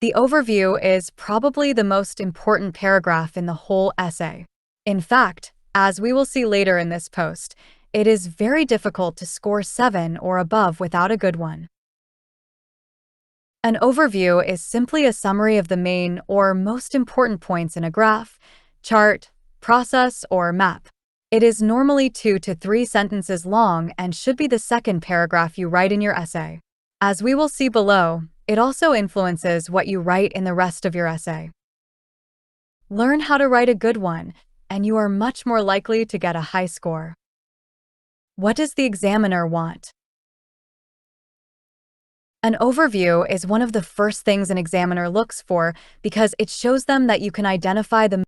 The overview is probably the most important paragraph in the whole essay. In fact, as we will see later in this post, it is very difficult to score 7 or above without a good one. An overview is simply a summary of the main or most important points in a graph, chart, process, or map. It is normally 2 to 3 sentences long and should be the second paragraph you write in your essay. As we will see below, it also influences what you write in the rest of your essay. Learn how to write a good one, and you are much more likely to get a high score. What does the examiner want? An overview is one of the first things an examiner looks for because it shows them that you can identify the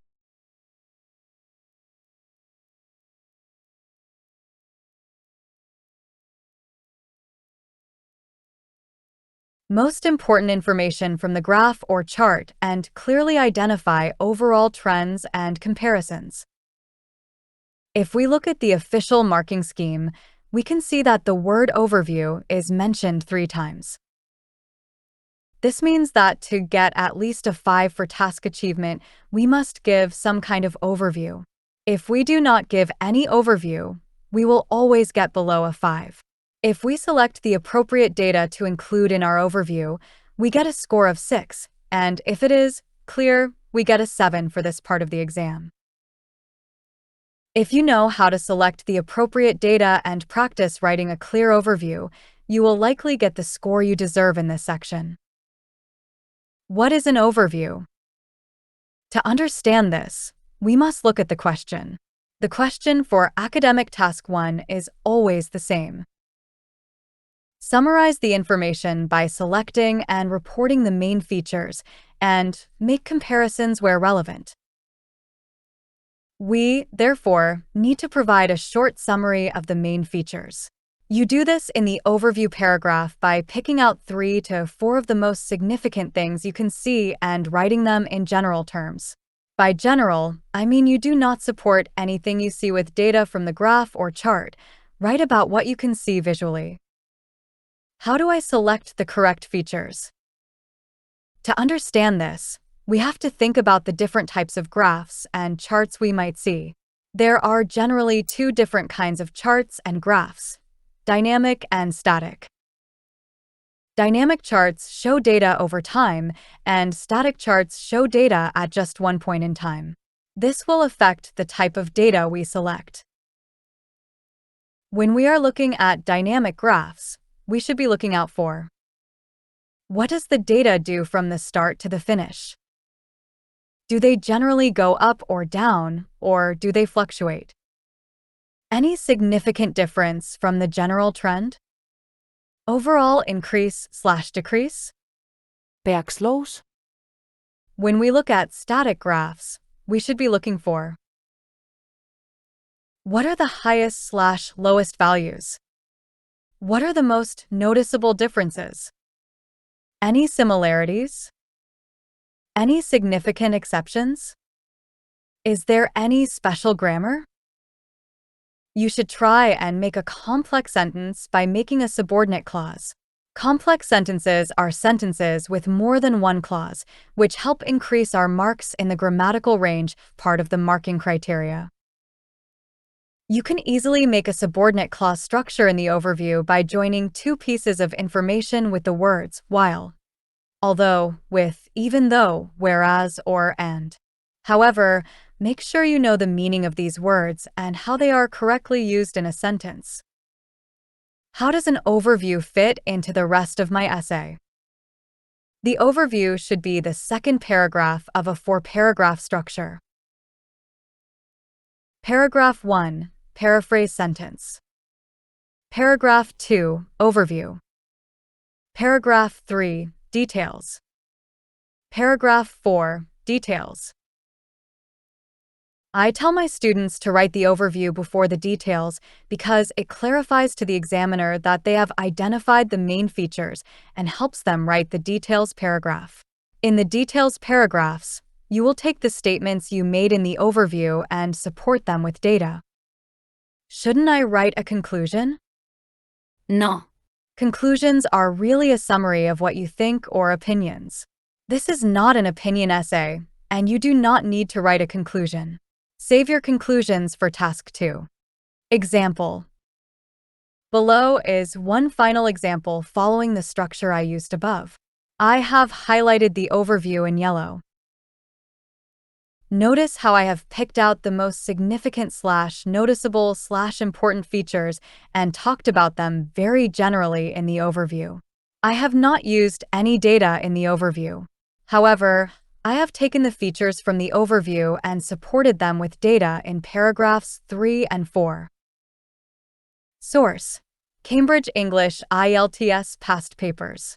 most important information from the graph or chart and clearly identify overall trends and comparisons. If we look at the official marking scheme, we can see that the word overview is mentioned 3 times. This means that to get at least a 5 for task achievement, we must give some kind of overview. If we do not give any overview, we will always get below a 5. If we select the appropriate data to include in our overview, we get a score of 6, and if it is clear, we get a 7 for this part of the exam. If you know how to select the appropriate data and practice writing a clear overview, you will likely get the score you deserve in this section. What is an overview? To understand this, we must look at the question. The question for Academic Task 1 is always the same. Summarize the information by selecting and reporting the main features, and make comparisons where relevant. We, therefore, need to provide a short summary of the main features. You do this in the overview paragraph by picking out 3 to 4 of the most significant things you can see and writing them in general terms. By general, I mean you do not support anything you see with data from the graph or chart. Write about what you can see visually. How do I select the correct features? To understand this, we have to think about the different types of graphs and charts we might see. There are generally 2 different kinds of charts and graphs: dynamic and static. Dynamic charts show data over time, and static charts show data at just one point in time. This will affect the type of data we select. When we are looking at dynamic graphs, we should be looking out for: what does the data do from the start to the finish? Do they generally go up or down, or do they fluctuate? Any significant difference from the general trend? Overall increase/decrease? Bergsloos. When we look at static graphs, we should be looking for: what are the highest/lowest values? What are the most noticeable differences? Any similarities? Any significant exceptions? Is there any special grammar? You should try and make a complex sentence by making a subordinate clause. Complex sentences are sentences with more than one clause, which help increase our marks in the grammatical range, part of the marking criteria. You can easily make a subordinate clause structure in the overview by joining 2 pieces of information with the words while, although, with, even though, whereas, or and. However, make sure you know the meaning of these words and how they are correctly used in a sentence. How does an overview fit into the rest of my essay? The overview should be the second paragraph of a 4-paragraph structure. Paragraph 1, paraphrase sentence. Paragraph 2, overview. Paragraph 3, details. Paragraph 4, details. I tell my students to write the overview before the details because it clarifies to the examiner that they have identified the main features and helps them write the details paragraph. In the details paragraphs, you will take the statements you made in the overview and support them with data. Shouldn't I write a conclusion? No. Conclusions are really a summary of what you think or opinions. This is not an opinion essay, and you do not need to write a conclusion. Save your conclusions for task 2. Example. Below is one final example following the structure I used above. I have highlighted the overview in yellow. Notice how I have picked out the most significant / noticeable / important features and talked about them very generally in the overview. I have not used any data in the overview. However, I have taken the features from the overview and supported them with data in paragraphs 3 and 4. Source: Cambridge English IELTS Past Papers.